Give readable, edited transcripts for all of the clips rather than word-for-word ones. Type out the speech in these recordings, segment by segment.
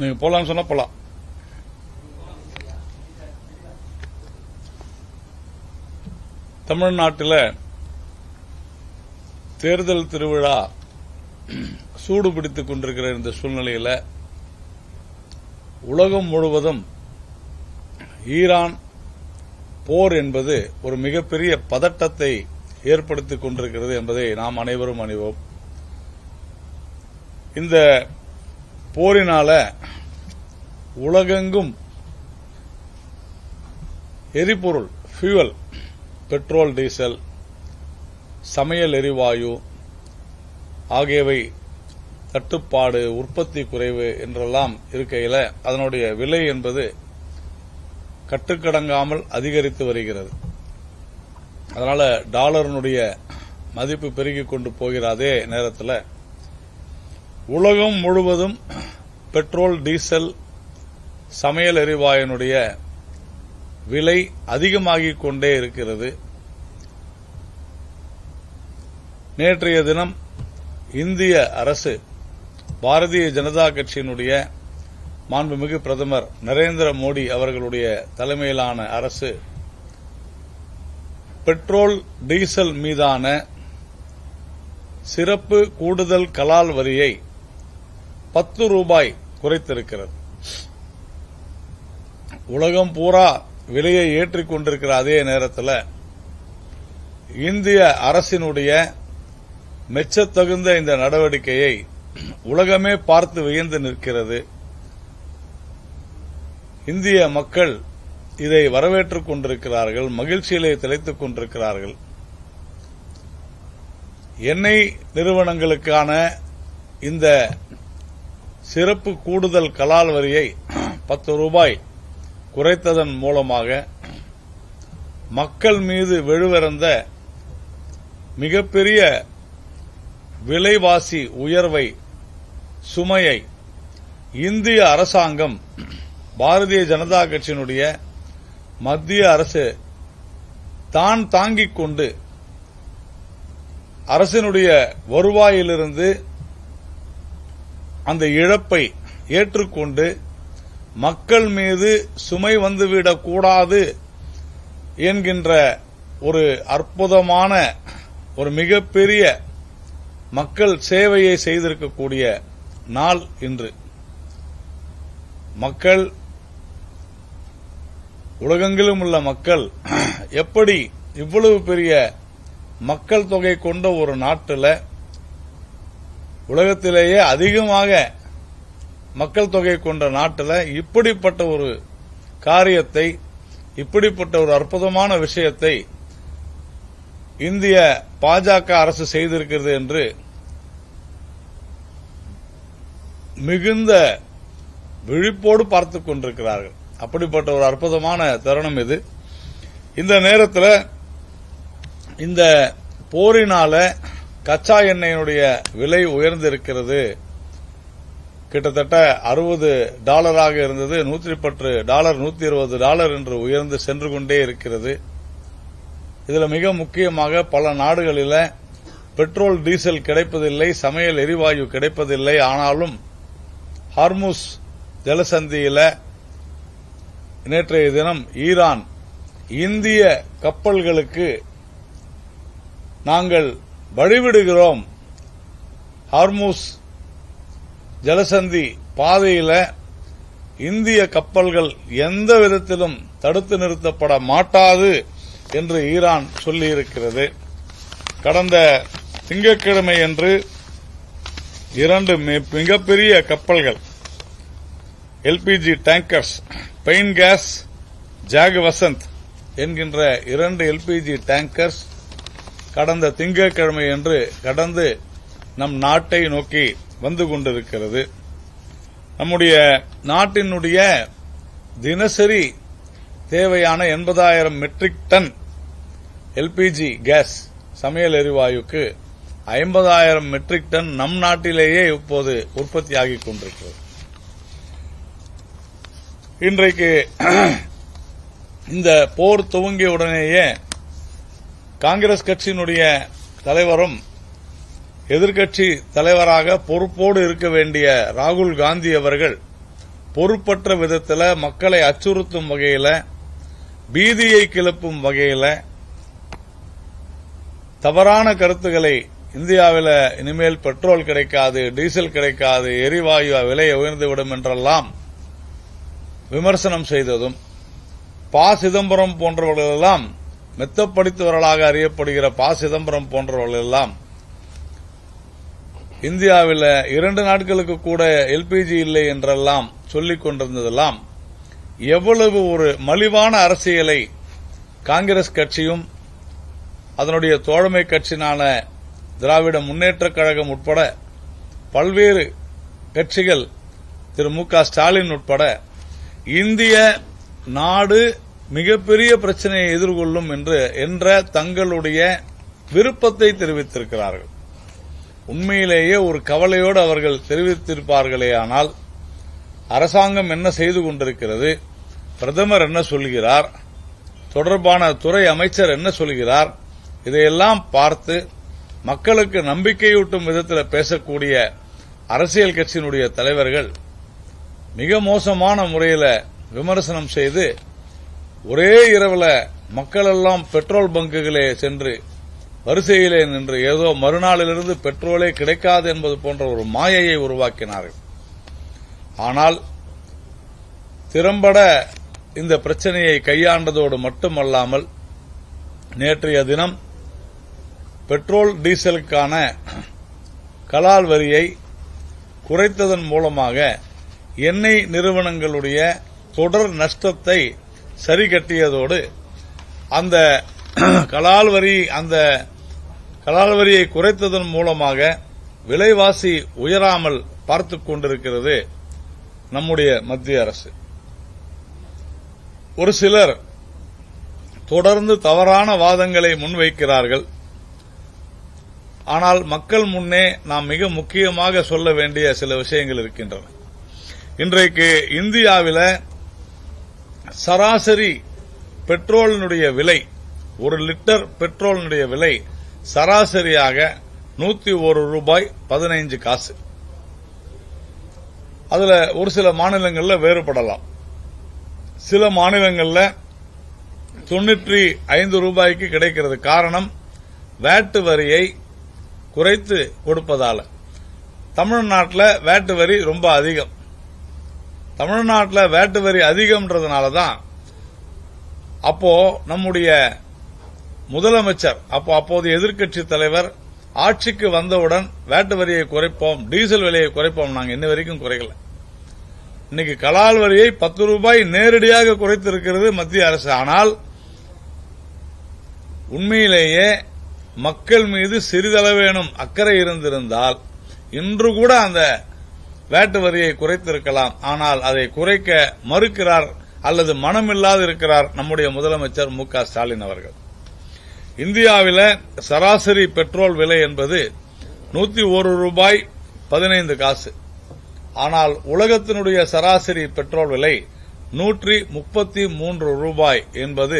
நீங்க போலாம்னு சொன்னா போலாம். தமிழ்நாட்டில் தேர்தல் திருவிழா சூடு பிடித்துக் கொண்டிருக்கிற இந்த சூழ்நிலையில் உலகம் முழுவதும் ஈரான் போர் என்பது ஒரு மிகப்பெரிய பதட்டத்தை ஏற்படுத்திக் கொண்டிருக்கிறது என்பதை நாம் அனைவரும் அறிவோம். இந்த போரினால உலகெங்கும் எரிபொருள் ஃபியூவல், பெட்ரோல், டீசல், சமையல் எரிவாயு ஆகியவை தட்டுப்பாடு, உற்பத்தி குறைவு என்றெல்லாம் இருக்கையில் அதனுடைய விலை என்பது கட்டுக்கடங்காமல் அதிகரித்து வருகிறது. அதனால டாலரினுடைய மதிப்பு பெருகிக் கொண்டு போகிற அதே நேரத்தில் உலகம் முழுவதும் பெட்ரோல், டீசல், சமையல் எரிவாயுனுடைய விலை அதிகமாகிக் கொண்டே இருக்கிறது. நேற்றைய தினம் இந்திய அரசு, பாரதிய ஜனதா கட்சியினுடைய மாண்புமிகு பிரதமர் நரேந்திர மோடி அவர்களுடைய தலைமையிலான அரசு பெட்ரோல், டீசல் மீதான சிறப்பு கூடுதல் கலால் வரியை 10 ரூபாய் குறைத்திருக்கிறது. உலகம் பூரா விலையை ஏற்றிக் கொண்டிருக்கிற அதே நேரத்தில் இந்திய அரசினுடைய மெச்சத்தகுந்த இந்த நடவடிக்கையை உலகமே பார்த்து வியந்து நிற்கிறது. இந்திய மக்கள் இதை வரவேற்றுக் கொண்டிருக்கிறார்கள், மகிழ்ச்சியிலே திளைத்துக் கொண்டிருக்கிறார்கள். எண்ணெய் நிறுவனங்களுக்கான இந்த சிறப்பு கூடுதல் கலால் வரியை 10 ரூபாய் குறைத்ததன் மூலமாக மக்கள் மீது விழுவிறந்த மிகப்பெரிய விலைவாசி உயர்வை, சுமையை இந்திய அரசாங்கம், பாரதிய ஜனதா கட்சியினுடைய மத்திய அரசு தான் தாங்கிக் கொண்டு அரசினுடைய வருவாயிலிருந்து அந்த இழப்பை ஏற்றுக்கொண்டு மக்கள் மீது சுமை வந்துவிடக்கூடாது என்கின்ற ஒரு அற்புதமான, ஒரு மிகப்பெரிய மக்கள் சேவையை செய்திருக்கக்கூடிய நாள் இன்று. மக்கள், உலகெங்கிலும் உள்ள மக்கள் எப்படி இவ்வளவு பெரிய மக்கள் தொகை கொண்ட ஒரு நாட்டில், உலகத்திலேயே அதிகமாக மக்கள் தொகை கொண்ட நாட்டில் இப்படிப்பட்ட ஒரு காரியத்தை, இப்படிப்பட்ட ஒரு அற்புதமான விஷயத்தை இந்திய பாஜக அரசு செய்திருக்கிறது என்று மிகுந்த விழிப்போடு பார்த்துக் கொண்டிருக்கிறார்கள். அப்படிப்பட்ட ஒரு அற்புதமான தருணம் இது. இந்த நேரத்தில் இந்த போரினால கச்சா எண்ணெயினுடைய விலை உயர்ந்திருக்கிறது. கிட்டத்தட்ட $60 இருந்தது, $110, $120 என்று உயர்ந்து சென்று கொண்டே இருக்கிறது. இதில் மிக முக்கியமாக பல நாடுகளில் பெட்ரோல், டீசல் கிடைப்பதில்லை, சமையல் எரிவாயு கிடைப்பதில்லை. ஆனாலும் ஹார்முஸ் ஜலசந்தியில் நேற்றைய தினம் ஈரான் இந்திய கப்பல்களுக்கு நாங்கள் வழிவிடுகிறோம், ஹார்முஸ் ஜலசந்தி பாதையில் இந்திய கப்பல்கள் எந்த விதத்திலும் தடுத்து நிறுத்தப்பட மாட்டாது என்று ஈரான் சொல்லியிருக்கிறது. கடந்த திங்கட்கிழமை அன்று 2 மிகப்பெரிய கப்பல்கள், LPG tankers, Pine Gas, Jag Vasant என்கின்ற 2 எல்பிஜி டேங்கர்ஸ் கடந்த திங்கட்கிழமை அன்று கடந்து நம் நாட்டை நோக்கி வந்து கொண்டிருக்கிறது. நம்முடைய நாட்டினுடைய தினசரி தேவையான 80,000 மெட்ரிக் டன் எல்பிஜி கேஸ், சமையல் எரிவாயுக்கு 50,000 மெட்ரிக் டன் நம் நாட்டிலேயே இப்போது உற்பத்தியாகிக் கொண்டிருக்கிறது. இன்றைக்கு இந்த போர் துவங்கிய உடனேயே காங்கிரஸ் கட்சியினுடைய தலைவரும் எதிர்க்கட்சி தலைவராக பொறுப்போடு இருக்க வேண்டிய ராகுல் காந்தி அவர்கள் பொறுப்பற்ற விதத்தில் மக்களை அச்சுறுத்தும் வகையில், பீதியை கிளப்பும் வகையில் தவறான கருத்துக்களை இந்தியாவில் இனிமேல் பெட்ரோல் கிடைக்காது, டீசல் கிடைக்காது, எரிவாயு விலை உயர்ந்துவிடும் என்றெல்லாம் விமர்சனம் செய்ததும், ப. சிதம்பரம் போன்றவர்களெல்லாம் மெத்தப்படித்தவர்களாக அறியப்படுகிற ப. சிதம்பரம் போன்றவர்களெல்லாம் இந்தியாவில் 2 நாட்களுக்கு கூட எல்பிஜி இல்லை என்றெல்லாம் சொல்லிக் கொண்டிருந்ததெல்லாம் எவ்வளவு ஒரு மலிவான அரசியலை காங்கிரஸ் கட்சியும் அதனுடைய தோழமை கட்சியான திராவிட முன்னேற்றக் கழகம் உட்பட பல்வேறு கட்சிகள், திரு மு.க. ஸ்டாலின் உட்பட இந்திய நாடு மிகப்பெரிய பிரச்சனையை எதிர்கொள்ளும் என்ற தங்களுடைய விருப்பத்தை தெரிவித்திருக்கிறார்கள். உண்மையிலேயே ஒரு கவலையோடு அவர்கள் தெரிவித்திருப்பார்களேயானால், அரசாங்கம் என்ன செய்து கொண்டிருக்கிறது, பிரதமர் என்ன சொல்கிறார், தொடர்பான துறை அமைச்சர் என்ன சொல்கிறார், இதையெல்லாம் பார்த்து மக்களுக்கு நம்பிக்கையூட்டும் விதத்தில் பேசக்கூடிய அரசியல் கட்சியினுடைய தலைவர்கள் மிக மோசமான முறையில் விமர்சனம் செய்து, ஒரே இரவில் மக்கள் எல்லாம் பெட்ரோல் பங்குகளே சென்று வரிசையிலே நின்று ஏதோ மறுநாளிலிருந்து பெட்ரோலே கிடைக்காது என்பது போன்ற ஒரு மாயையை உருவாக்கினார்கள். ஆனால் திறம்பட இந்த பிரச்சனையை கையாண்டதோடு மட்டுமல்லாமல், நேற்றைய தினம் பெட்ரோல் டீசலுக்கான கலால் வரியை குறைத்ததன் மூலமாக எண்ணெய் நிறுவனங்களுடைய தொடர் நஷ்டத்தை சரிகட்டியதோடு, அந்த கலால் வரியை குறைத்ததன் மூலமாக விலைவாசி உயராமல் பார்த்துக் கொண்டிருக்கிறது நம்முடைய மத்திய அரசு. ஒரு சிலர் தொடர்ந்து தவறான வாதங்களை முன்வைக்கிறார்கள். ஆனால் மக்கள் முன்னே நாம் மிக முக்கியமாக சொல்ல வேண்டிய சில விஷயங்கள் இருக்கின்றன. இன்றைக்கு இந்தியாவில் சராசரி பெட்ரோலினுடைய விலை, 1 லிட்டர் பெட்ரோலினுடைய விலை சராசரியாக 101 ரூபாய் 15 காசு. அதுல ஒரு சில மாநிலங்களில் வேறுபடலாம். சில மாநிலங்களில் 95 ரூபாய்க்கு கிடைக்கிறது. காரணம், வேட் வரியை குறைத்து கொடுப்பதால. தமிழ்நாட்டில் வேட் வரி ரொம்ப அதிகம். தமிழ்நாட்டில் வேட் வரி அதிகம்ன்றதுனால தான் அப்போ நம்முடைய முதலமைச்சர், அப்போது எதிர்க்கட்சி தலைவர் ஆட்சிக்கு வந்தவுடன் வேட் வரியை குறைப்போம், டீசல் விலையை குறைப்போம், நாங்கள் இன்ன வரைக்கும் குறைக்கல. இன்னைக்கு கலால் வரியை 10 ரூபாய் நேரடியாக குறைத்திருக்கிறது மத்திய அரசு. ஆனால் உண்மையிலேயே மக்கள் மீது சிறிதளவேனும் அக்கறை இருந்திருந்தால் இன்று கூட அந்த வேட் வரியை குறைத்திருக்கலாம். ஆனால் அதை குறைக்க மறுக்கிறார் அல்லது மனமில்லாது இருக்கிறார் நம்முடைய முதலமைச்சர் மு.க. ஸ்டாலின் அவர்கள். இந்தியாவில் சராசரி பெட்ரோல் விலை என்பது 101 ரூபாய் 15 காசு. ஆனால் உலகத்தினுடைய சராசரி பெட்ரோல் விலை 133 ரூபாய் என்பது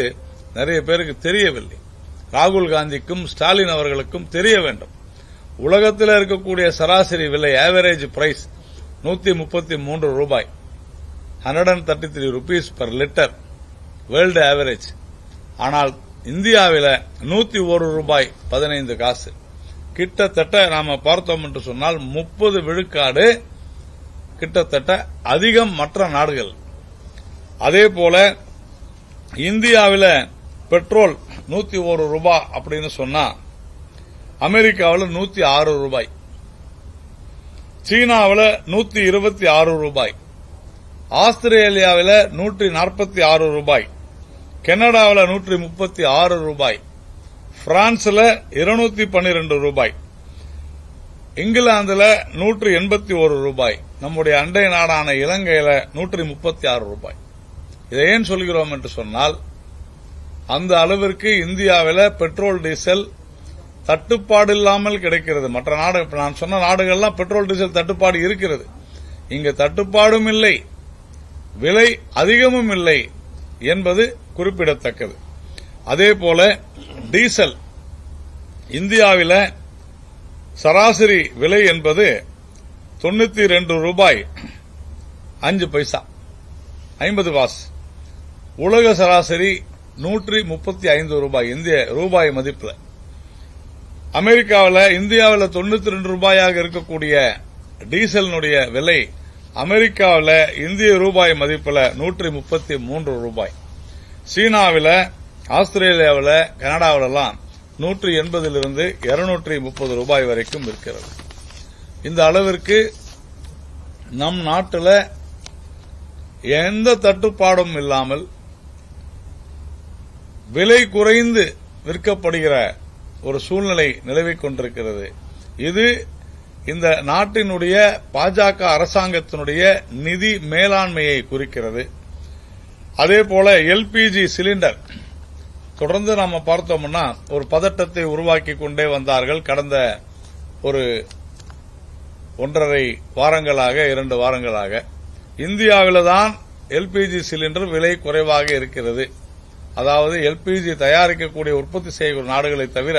நிறைய பேருக்கு தெரியவில்லை. ராகுல் காந்திக்கும் ஸ்டாலின் அவர்களுக்கும் தெரிய வேண்டும். உலகத்தில் இருக்கக்கூடிய சராசரி விலை, ஆவரேஜ் பிரைஸ் 133 ரூபாய், 133 rupees per litre world average. ஆனால் இந்தியாவில் 101 ரூபாய் 15 காசு. கிட்டத்தட்ட நாம பார்த்தோம் என்று சொன்னால் 30 விழுக்காடு கிட்டத்தட்ட அதிகம் மற்ற நாடுகள். அதே போல இந்தியாவில் பெட்ரோல் 101 ரூபாய் அப்படின்னு சொன்னா அமெரிக்காவில் 106 ரூபாய், சீனாவில் 126 ரூபாய், ஆஸ்திரேலியாவில் 146 ரூபாய், கனடாவில் 136 ரூபாய், பிரான்சில் 212 ரூபாய், இங்கிலாந்தில் 181 ரூபாய், நம்முடைய அண்டை நாடான இலங்கையில் 136 ரூபாய். இதை ஏன் சொல்கிறோம் என்று சொன்னால், அந்த அளவிற்கு இந்தியாவில் பெட்ரோல் டீசல் தட்டுப்பாடு இல்லாமல் கிடைக்கிறது. மற்ற நாடு, நான் சொன்ன நாடுகள்லாம் பெட்ரோல் டீசல் தட்டுப்பாடு இருக்கிறது. இங்கு தட்டுப்பாடும் இல்லை, விலை அதிகமும் இல்லை என்பது குறிப்பிடத்தக்கது. அதேபோல டீசல் இந்தியாவில் சராசரி விலை என்பது 92 ரூபாய் 5 பைசா 50 காசு. உலக சராசரி 135 ரூபாய் இந்திய ரூபாய் மதிப்பில். அமெரிக்காவில் இந்தியாவில் 92 ரூபாயாக இருக்கக்கூடிய டீசலினுடைய விலை அமெரிக்காவில் இந்திய ரூபாய் மதிப்பில் 133 ரூபாய். சீனாவில், ஆஸ்திரேலியாவில், கனடாவிலெல்லாம் 180 230 ரூபாய் வரைக்கும் இருக்கிறது. இந்த அளவிற்கு நம் நாட்டில் எந்த தட்டுப்பாடும் இல்லாமல் விலை குறைந்து விற்கப்படுகிற ஒரு சூழ்நிலை நிலவிக் கொண்டிருக்கிறது. இது இந்த நாட்டினுடைய பாஜக அரசாங்கத்தினுடைய நிதி மேலாண்மையை குறிக்கிறது. அதேபோல எல்பிஜி சிலிண்டர் தொடர்ந்து நாம பார்த்தோம்னா ஒரு பதட்டத்தை உருவாக்கி கொண்டே வந்தார்கள். கடந்த ஒரு 1.5 வாரங்களாக 2 வாரங்களாக இந்தியாவில்தான் எல்பிஜி சிலிண்டர் விலை குறைவாக இருக்கிறது. அதாவது எல்பிஜி தயாரிக்கக்கூடிய உற்பத்தி செய்கிற நாடுகளை தவிர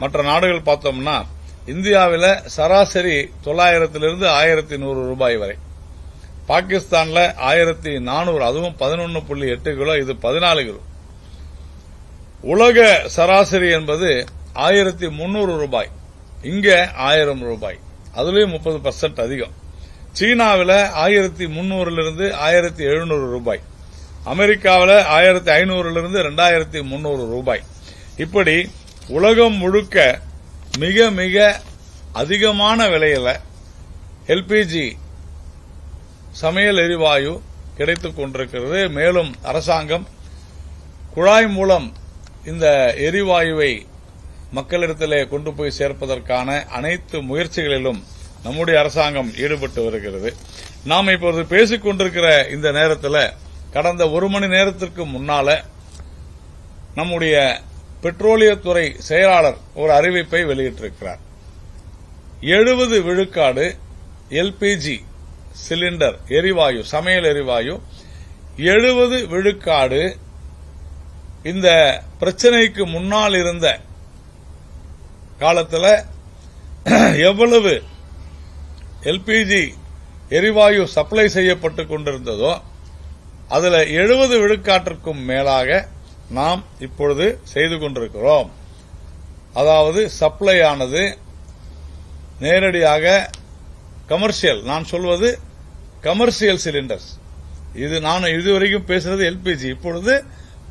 மற்ற நாடுகள் பார்த்தோம்னா இந்தியாவில் சராசரி 900 1100 ரூபாய் வரை, பாகிஸ்தான்ல 1400, அதுவும் 11.8 கிலோ, இது 14 கிலோ. உலக சராசரி என்பது 1300 ரூபாய், இங்க 1000 ரூபாய், அதுலயும் 30% அதிகம். சீனாவில் 1300 1700 ரூபாய், அமெரிக்காவில் 1500 2300 ரூபாய். இப்படி உலகம் முழுக்க மிக மிக அதிகமான விலையில எல்பிஜி சமையல் எரிவாயு கிடைத்துக் கொண்டிருக்கிறது. மேலும் அரசாங்கம் குழாய் மூலம் இந்த எரிவாயுவை மக்களிடத்திலே கொண்டு போய் சேர்ப்பதற்கான அனைத்து முயற்சிகளிலும் நம்முடைய அரசாங்கம் ஈடுபட்டு வருகிறது. நாம் இப்போது பேசிக் கொண்டிருக்கிற இந்த நேரத்தில் கடந்த 1 மணி நேரத்திற்கு முன்னால நம்முடைய பெட்ரோலியத்துறை செயலாளர் ஒரு அறிவிப்பை வெளியிட்டிருக்கிறார். 70 விழுக்காடு எல்பிஜி சிலிண்டர் எரிவாயு, சமையல் எரிவாயு 70 விழுக்காடு இந்த பிரச்சனைக்கு முன்னால் இருந்த காலத்தில் எவ்வளவு எல்பிஜி எரிவாயு சப்ளை செய்யப்பட்டுக் கொண்டிருந்ததோ அதுல 70 விழுக்காட்டிற்கும் மேலாக நாம் இப்பொழுது செய்து கொண்டிருக்கிறோம். அதாவது சப்ளை ஆனது நேரடியாக கமர்ஷியல், நான் சொல்வது கமர்ஷியல் சிலிண்டர்ஸ். இது நான் இதுவரைக்கும் பேசுறது எல்பிஜி, இப்பொழுது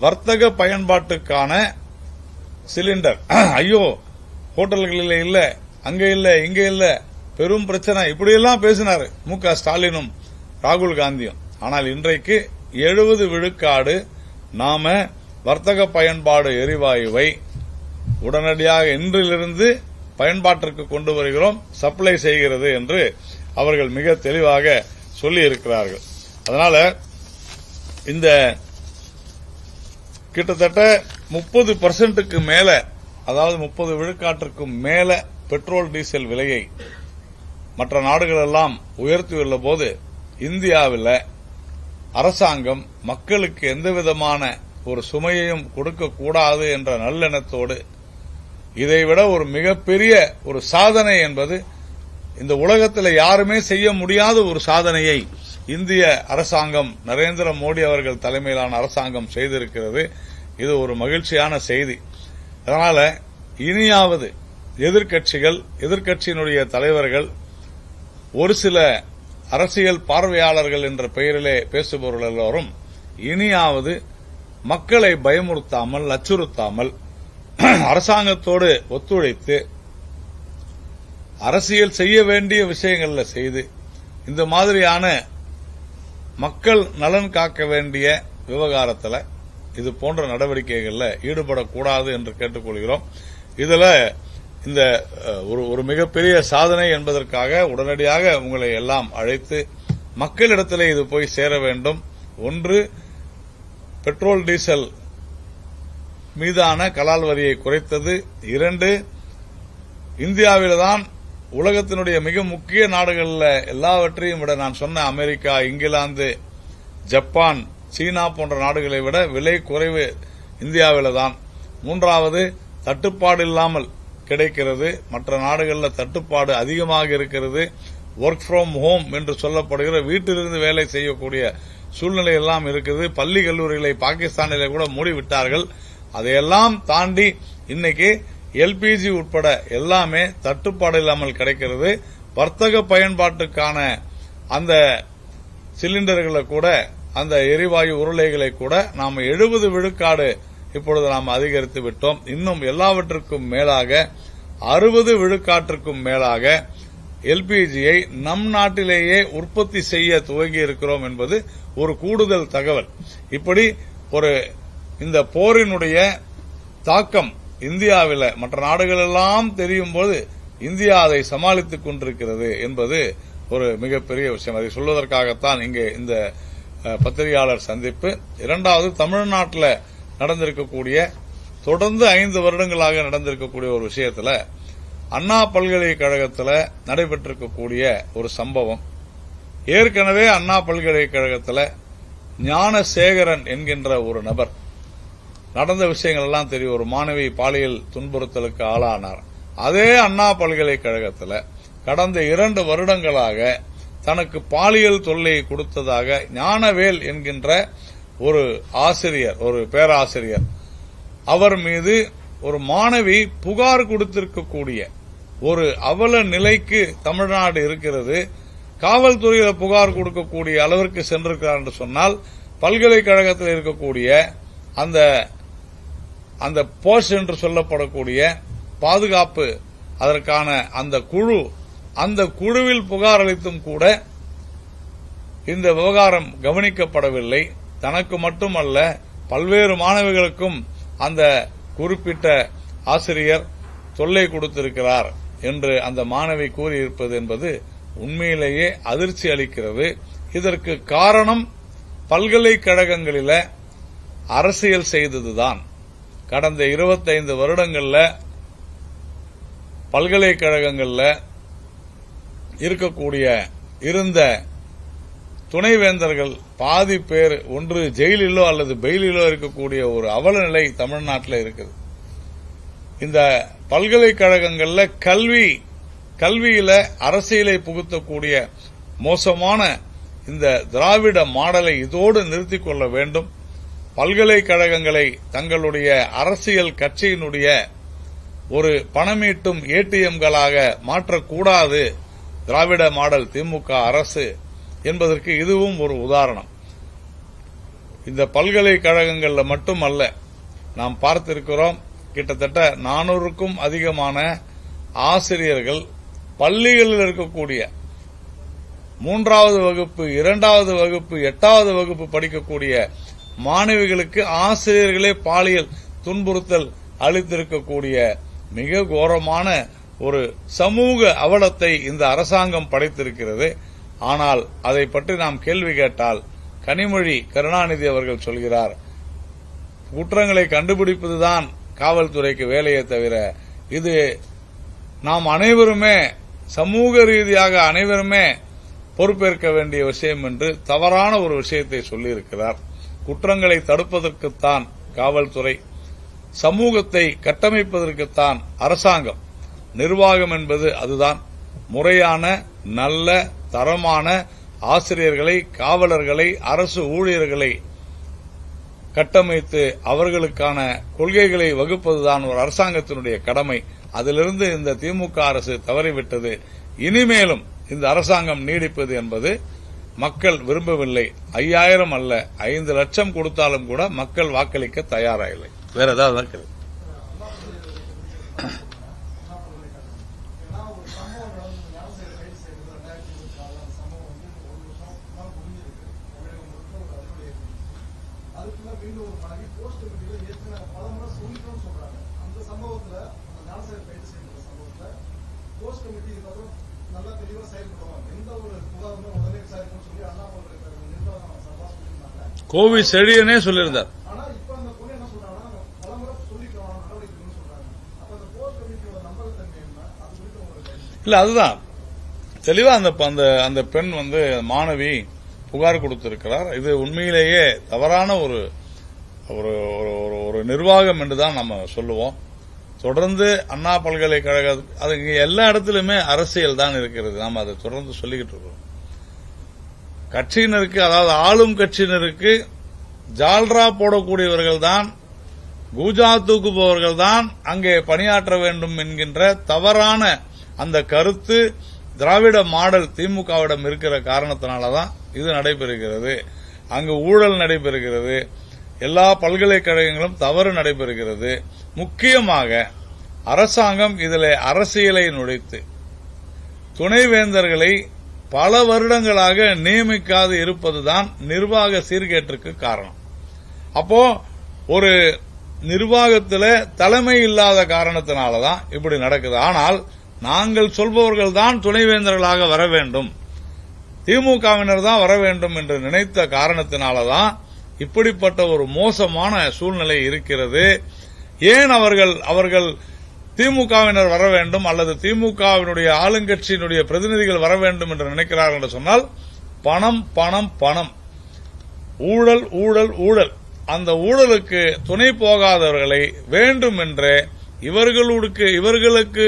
வர்த்தக பயன்பாட்டுக்கான சிலிண்டர். ஐயோ ஹோட்டல்களில் இல்ல, அங்க இல்ல, இங்க இல்ல, பெரும் பிரச்சனை, இப்படியெல்லாம் பேசினார் மு.க. ஸ்டாலினும் ராகுல் காந்தியும். ஆனால் இன்றைக்கு 70 விழுக்காடு நாம வர்த்தக பயன்பாடு எரிவாயுவை உடனடியாக இன்றிலிருந்து பயன்பாட்டிற்கு கொண்டு வருகிறோம், சப்ளை செய்கிறது என்று அவர்கள் மிக தெளிவாக சொல்லியிருக்கிறார்கள். அதனால இந்த கிட்டத்தட்ட 30% மேல, அதாவது 30 விழுக்காட்டிற்கும் மேல பெட்ரோல் டீசல் விலையை மற்ற நாடுகள் எல்லாம் உயர்த்தியுள்ள போது இந்தியாவில் அரசாங்கம் மக்களுக்கு எந்தவிதமான ஒரு சுமையையும் கொடுக்கக்கூடாது என்ற நல்லெண்ணத்தோடு இதைவிட ஒரு மிகப்பெரிய ஒரு சாதனை என்பது இந்த உலகத்தில் யாருமே செய்ய முடியாத ஒரு சாதனையை இந்திய அரசாங்கம், நரேந்திர மோடி அவர்கள் தலைமையிலான அரசாங்கம் செய்திருக்கிறது. இது ஒரு மகிழ்ச்சியான செய்தி. அதனால இனியாவது எதிர்க்கட்சிகள், எதிர்க்கட்சியினுடைய தலைவர்கள், ஒரு சில அரசியல் பார்வையாளர்கள் என்ற பெயரிலே பேசுபவர்கள் எல்லோரும் இனியாவது மக்களை பயமுறுத்தாமல், அச்சுறுத்தாமல் அரசாங்கத்தோடு ஒத்துழைத்து அரசியல் செய்ய வேண்டிய விஷயங்கள்ல செய்து இந்த மாதிரியான மக்கள் நலன் காக்க வேண்டிய விவகாரத்தில் இது போன்ற நடவடிக்கைகளில் ஈடுபடக்கூடாது என்று கேட்டுக்கொள்கிறோம். இதுல இந்த ஒரு மிகப்பெரிய சாதனை என்பதற்காக உடனடியாக உங்களை எல்லாம் அழைத்து மக்களிடத்தில் இது போய் சேர வேண்டும். ஒன்று, பெட்ரோல் டீசல் மீதான கலால் வரியை குறைத்தது. 2, இந்தியாவில்தான் உலகத்தினுடைய மிக முக்கிய நாடுகளில் எல்லாவற்றையும் விட, நான் சொன்ன அமெரிக்கா, இங்கிலாந்து, ஜப்பான், சீனா போன்ற நாடுகளை விட விலை குறைவு இந்தியாவில்தான். 3வது, தட்டுப்பாடு இல்லாமல் கிடைக்கிறது. மற்ற நாடுகளில் தட்டுப்பாடு அதிகமாக இருக்கிறது. ஒர்க் ஃப்ரம் ஹோம் என்று சொல்லப்படுகிற வீட்டிலிருந்து வேலை செய்யக்கூடிய சூழ்நிலை எல்லாம் இருக்குது. பள்ளி கல்லூரிகளை பாகிஸ்தானிலே கூட மூடிவிட்டார்கள். அதையெல்லாம் தாண்டி இன்னைக்கு எல்பிஜி உட்பட எல்லாமே தட்டுப்பாடு இல்லாமல் கிடைக்கிறது. வர்த்தக பயன்பாட்டுக்கான அந்த சிலிண்டர்களை கூட, அந்த எரிவாயு உருளைகளை கூட நாம் 70 விழுக்காடு இப்பொழுது நாம் அதிகரித்து விட்டோம். இன்னும் எல்லாவற்றுக்கும் மேலாக 60 விழுக்காட்டிற்கும் மேலாக எல்பிஜியை நம் நாட்டிலேயே உற்பத்தி செய்ய துவங்கி இருக்கிறோம் என்பது ஒரு கூடுதல் தகவல். இப்படி ஒரு இந்த போரினுடைய தாக்கம் இந்தியாவில் மற்ற நாடுகளெல்லாம் தெரியும் போது இந்தியா அதை சமாளித்துக் கொண்டிருக்கிறது என்பது ஒரு மிகப்பெரிய விஷயம். அதை சொல்வதற்காகத்தான் இங்கே இந்த பத்திரிகையாளர் சந்திப்பு. இரண்டாவது, தமிழ்நாட்டில் நடந்திருக்கக்கூடிய, தொடர்ந்து 5 வருடங்களாக நடந்திருக்கக்கூடிய ஒரு விஷயத்துல அண்ணா பல்கலைக்கழகத்தில் நடைபெற்றிருக்கக்கூடிய ஒரு சம்பவம். ஏற்கனவே அண்ணா பல்கலைக்கழகத்தில் ஞானசேகரன் என்கின்ற ஒரு நபர், நடந்த விஷயங்கள் எல்லாம் தெரியும், ஒரு மாணவி பாலியல் துன்புறுத்தலுக்கு ஆளானார். அதே அண்ணா பல்கலைக்கழகத்தில் கடந்த 2 வருடங்களாக தனக்கு பாலியல் தொல்லை கொடுத்ததாக ஞானவேல் என்கின்ற ஒரு ஆசிரியர், ஒரு பேராசிரியர், அவர் மீது ஒரு மாணவி புகார் கொடுத்திருக்கக்கூடிய ஒரு அவல நிலைக்கு தமிழ்நாடு இருக்கிறது. காவல்துறையில் புகார் கொடுக்கக்கூடிய அளவிற்கு சென்றிருக்கிறார் என்று சொன்னால், பல்கலைக்கழகத்தில் இருக்கக்கூடிய அந்த போஸ்ட் என்று சொல்லப்படக்கூடிய பாதுகாப்பு, அதற்கான அந்த குழுவில் புகார் அளித்தும் கூட இந்த விவகாரம் கவனிக்கப்படவில்லை. தனக்கு மட்டுமல்ல, பல்வேறு மாணவிகளுக்கும் அந்த குறிப்பிட்ட ஆசிரியர் தொல்லை கொடுத்திருக்கிறார் என்று அந்த மாணவி கூறியிருப்பது என்பது உண்மையிலேயே அதிர்ச்சி அளிக்கிறது. இதற்கு காரணம் பல்கலைக்கழகங்களில் அரசியல் செய்ததுதான். கடந்த 25 வருடங்கள்ல பல்கலைக்கழகங்களில் இருந்த துணைவேந்தர்கள் பாதி பேர் ஒன்று ஜெயிலிலோ அல்லது பெயிலிலோ இருக்கக்கூடிய ஒரு அவல நிலை தமிழ்நாட்டில் இருக்குது. இந்த பல்கலைக்கழகங்களில் கல்வியில அரசியலை புகுத்தக்கூடிய மோசமான இந்த திராவிட மாடலை இதோடு நிறுத்திக் கொள்ள வேண்டும். பல்கலைக்கழகங்களை தங்களுடைய அரசியல் கட்சியினுடைய ஒரு பணமீட்டும் ஏடிஎம்களாக மாற்றக்கூடாது திராவிட மாடல் திமுக அரசு என்பதற்கு இதுவும் ஒரு உதாரணம். இந்த பல்கலைக்கழகங்களில் மட்டுமல்ல, நாம் பார்த்திருக்கிறோம், கிட்டத்தட்ட 400க்கும் அதிகமான ஆசிரியர்கள் பள்ளிகளில் இருக்கக்கூடிய 3வது வகுப்பு, 2வது வகுப்பு, 8வது வகுப்பு படிக்கக்கூடிய மாணவிகளுக்கு ஆசிரியர்களே பாலியல் துன்புறுத்தல் அளித்திருக்கக்கூடிய மிக கோரமான ஒரு சமூக அவலத்தை இந்த அரசாங்கம் படைத்திருக்கிறது. ஆனால் அதை பற்றி நாம் கேள்வி கேட்டால் கனிமொழி கருணாநிதி அவர்கள் சொல்கிறார், குற்றங்களை கண்டுபிடிப்பதுதான் காவல்துறைக்கு வேலையே தவிர இது நாம் அனைவருமே சமூக ரீதியாக அனைவருமே பொறுப்பேற்க வேண்டிய விஷயம் என்று தவறான ஒரு விஷயத்தை சொல்லியிருக்கிறார். குற்றங்களை தடுப்பதற்குத்தான் காவல்துறை, சமூகத்தை கட்டமைப்பதற்குத்தான் அரசாங்கம், நிர்வாகம் என்பது அதுதான். முறையான நல்ல தரமான ஆசிரியர்களை, காவலர்களை, அரசு ஊழியர்களை கட்டமைத்து அவர்களுக்கான கொள்கைகளை வகுப்பதுதான் ஒரு அரசாங்கத்தினுடைய கடமை. அதிலிருந்து இந்த திமுக அரசு தவறிவிட்டது. இனிமேலும் இந்த அரசாங்கம் நீடிப்பது என்பது மக்கள் விரும்பவில்லை. 5000 அல்ல, 5 லட்சம் கொடுத்தாலும் கூட மக்கள் வாக்களிக்க தயாராகவில்லை. வேற ஏதாவது இருக்கிறது? கோவி செழியனே சொல்லியிருந்தார். இல்ல, அதுதான் தெளிவா அந்த பெண் மாணவி புகார் கொடுத்திருக்கிறார். இது உண்மையிலேயே தவறான ஒரு நிர்வாகம் என்றுதான் நம்ம சொல்லுவோம். தொடர்ந்து அண்ணா பல்கலைக்கழக அது எல்லா இடத்திலுமே அரசியல் தான் இருக்கிறது. நாம் அதை தொடர்ந்து சொல்லிக்கிட்டு இருக்கோம். கட்சியினருக்கு, அதாவது ஆளும் கட்சியினருக்கு ஜால்ரா போடக்கூடியவர்கள் தான், கூஜா தூக்குபவர்கள் தான் அங்கே பணியாற்ற வேண்டும் என்கின்ற தவறான அந்த கருத்து திராவிட மாடல் திமுகவிடம் இருக்கிற காரணத்தினாலதான் இது நடைபெறுகிறது. அங்கு ஊழல் நடைபெறுகிறது, எல்லா பல்கலைக்கழகங்களும் தவறு நடைபெறுகிறது. முக்கியமாக அரசாங்கம் இதில் அரசியலை நுழைத்து துணைவேந்தர்களை பல வருடங்களாக நியமிக்காது இருப்பதுதான் நிர்வாக சீர்கேட்டிற்கு காரணம். அப்போ ஒரு நிர்வாகத்தில் தலைமை இல்லாத காரணத்தினாலதான் இப்படி நடக்குது. ஆனால் நாங்கள் சொல்பவர்கள் தான் துணைவேந்தர்களாக வர வேண்டும், திமுகவினர் தான் வர வேண்டும் என்று நினைத்த காரணத்தினாலதான் இப்படிப்பட்ட ஒரு மோசமான சூழ்நிலை இருக்கிறது. ஏன் அவர்கள் திமுகவினர் வர வேண்டும் அல்லது திமுகவினுடைய ஆளுங்கட்சியினுடைய பிரதிநிதிகள் வர வேண்டும் என்று நினைக்கிறார்கள் என்று சொன்னால், பணம் பணம் பணம், ஊழல் ஊழல் ஊழல். அந்த ஊழலுக்கு துணை போகாதவர்களை வேண்டும் என்றே இவர்களுக்கு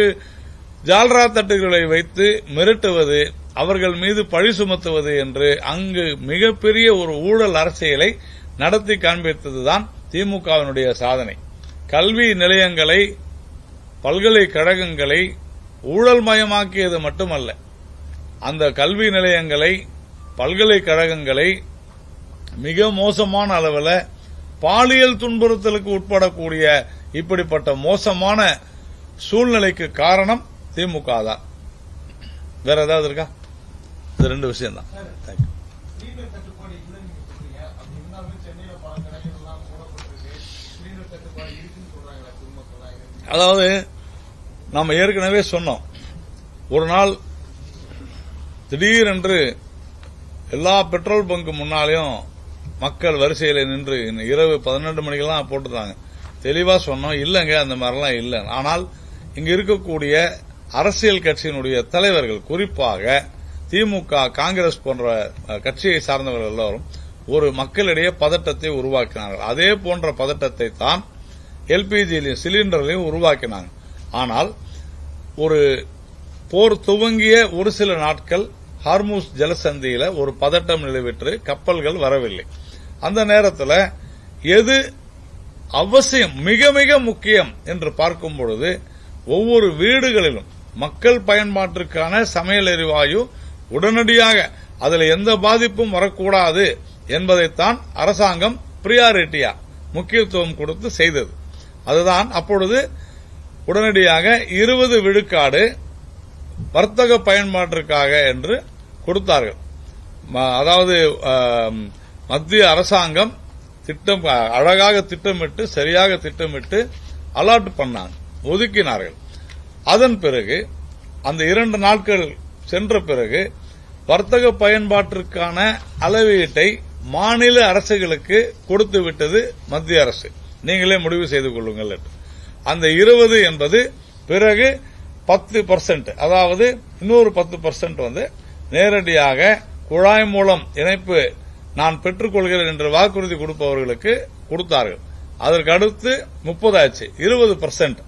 ஜால்ரா தட்டுகளை வைத்து மிரட்டுவது, அவர்கள் மீது பழி சுமத்துவது என்று அங்கு மிகப்பெரிய ஒரு ஊழல் அரசியலை நடத்தி காண்பித்ததுதான் திமுகவினுடைய சாதனை. கல்வி நிலையங்களை, பல்கலைக்கழகங்களை ஊழல் மயமாக்கியது மட்டுமல்ல, அந்த கல்வி நிலையங்களை, பல்கலைக்கழகங்களை மிக மோசமான அளவில் பாலியல் துன்புறுத்தலுக்கு உட்படக்கூடிய இப்படிப்பட்ட மோசமான சூழ்நிலைக்கு காரணம் திமுக தான். வேற ஏதாவது இருக்கா? இது ரெண்டு விஷயம் தான். அதாவது நாம் ஏற்கனவே சொன்னோம், ஒரு நாள் திடீரென்று எல்லா பெட்ரோல் பங்கு முன்னாலேயும் மக்கள் வரிசையில் நின்று இரவு 12 மணிக்கெல்லாம் போட்டுட்டாங்க. தெளிவா சொன்னோம், இல்லங்க அந்த மாதிரிலாம் இல்லை. ஆனால் இங்க இருக்கக்கூடிய அரசியல் கட்சியினுடைய தலைவர்கள், குறிப்பாக திமுக, காங்கிரஸ் போன்ற கட்சியை சார்ந்தவர்கள் எல்லோரும் ஒரு மக்களிடையே பதட்டத்தை உருவாக்கினார்கள். அதே போன்ற பதட்டத்தை தான் எல்பிஜி சிலிண்டர்களையும் உருவாக்கினாங்க. ஆனால் ஒரு போர் துவங்கிய ஒரு சில நாட்கள் ஹார்மூஸ் ஜலசந்தியில ஒரு பதட்டம் நிலவிற்று, கப்பல்கள் வரவில்லை. அந்த நேரத்தில் எது அவசியம், மிக மிக முக்கியம் என்று பார்க்கும் பொழுது, ஒவ்வொரு வீடுகளிலும் மக்கள் பயன்பாட்டிற்கான சமையல் எரிவாயு உடனடியாக அதில் எந்த பாதிப்பும் வரக்கூடாது என்பதைத்தான் அரசாங்கம் பிரியாரிட்டியா முக்கியத்துவம் கொடுத்து செய்தது. அதுதான் அப்பொழுது உடனடியாக 20 விழுக்காடு வர்த்தக பயன்பாட்டிற்காக என்று கொடுத்தார்கள். அதாவது மத்திய அரசாங்கம் அழகாக திட்டமிட்டு, சரியாக திட்டமிட்டு அலாட் பண்ணாங்க, ஒதுக்கினார்கள். அதன் பிறகு அந்த 2 நாட்கள் சென்ற பிறகு வர்த்தக பயன்பாட்டிற்கான அளவீட்டை மாநில அரசுகளுக்கு கொடுத்து விட்டது மத்திய அரசு. நீங்களே முடிவு செய்து கொள்ளுங்கள். அந்த 20 என்பது பிறகு 10%, அதாவது இன்னொரு 10% வந்து நேரடியாக குழாய் மூலம் இணைப்பு நான் பெற்றுக்கொள்கிறேன் என்று வாக்குறுதி கொடுப்பவர்களுக்கு கொடுத்தார்கள். அதற்கு அடுத்து 30 ஆச்சு, 20%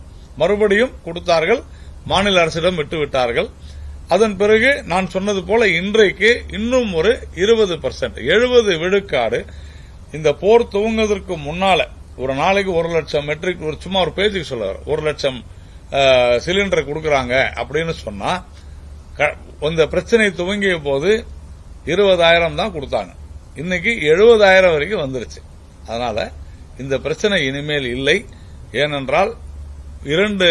மறுபடியும் கொடுத்தார்கள், மாநில அரசிடம் விட்டுவிட்டார்கள். அதன் பிறகு நான் சொன்னது போல இன்றைக்கு இன்னும் ஒரு 20%, 70 விழுக்காடு இந்த போர் துவங்குவதற்கு முன்னால ஒரு நாளைக்கு 1 லட்சம் மெட்ரிக், சும்மா ஒரு பேச்சுக்கு சொல்லுவார், 1 லட்சம் சிலிண்டர் கொடுக்கறாங்க அப்படின்னு சொன்னா, இந்த பிரச்சனை துவங்கிய போது 20,000 தான் கொடுத்தாங்க. இன்னைக்கு 70,000 வரைக்கும் வந்துருச்சு. அதனால இந்த பிரச்சனை இனிமேல் இல்லை. ஏனென்றால் 2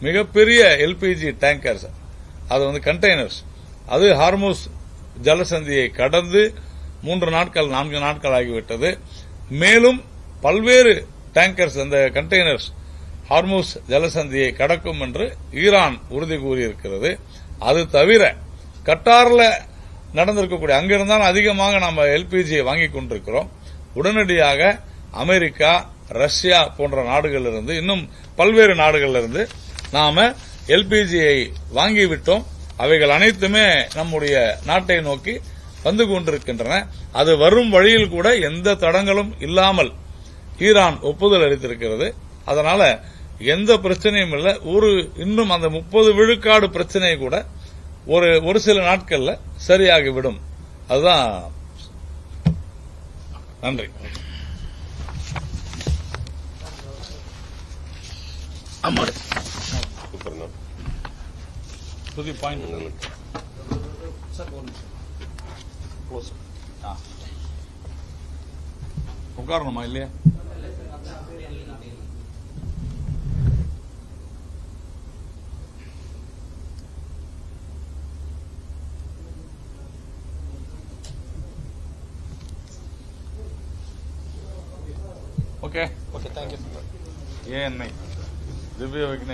மிகப்பெரிய எல்பிஜி டேங்கர்ஸ், அது வந்து கண்டெய்னர்ஸ், அது ஹார்மூஸ் ஜலசந்தியை கடந்து 3 நாட்கள் 4 நாட்கள் ஆகிவிட்டது. மேலும் பல்வேறு டேங்கர்ஸ், அந்த கண்டெய்னர்ஸ் ஹார்மூஸ் ஜலசந்தியை கடக்கும் என்று ஈரான் உறுதி கூறியிருக்கிறது. அது தவிர கட்டார்ல நடந்திருக்கக்கூடிய, அங்கிருந்தான் அதிகமாக நம்ம எல்பிஜியை வாங்கிக் கொண்டிருக்கிறோம். உடனடியாக அமெரிக்கா, ரஷ்யா போன்ற நாடுகளிலிருந்து, இன்னும் பல்வேறு நாடுகளிலிருந்து நாம எல்பிஜியை வாங்கிவிட்டோம். அவைகள் அனைத்துமே நம்முடைய நாட்டை நோக்கி வந்து கொண்டிருக்கின்றன. அது வரும் வழியில் கூட எந்த தடங்களும் இல்லாமல் ஈரான் ஒப்புதல் அளித்திருக்கிறது. அதனால எந்த பிரச்சனையும் இல்லை. இன்னும் அந்த 30 விழுக்காடு பிரச்சனை கூட ஒரு சில நாட்கள்ல சரியாகிவிடும். அதுதான். நன்றி. புதிய பாயிண்ட் உட்காரணுமா இல்லையா? Okay, thank you. ஏஎன்ஐ திவ்ய விக்னேஷ்.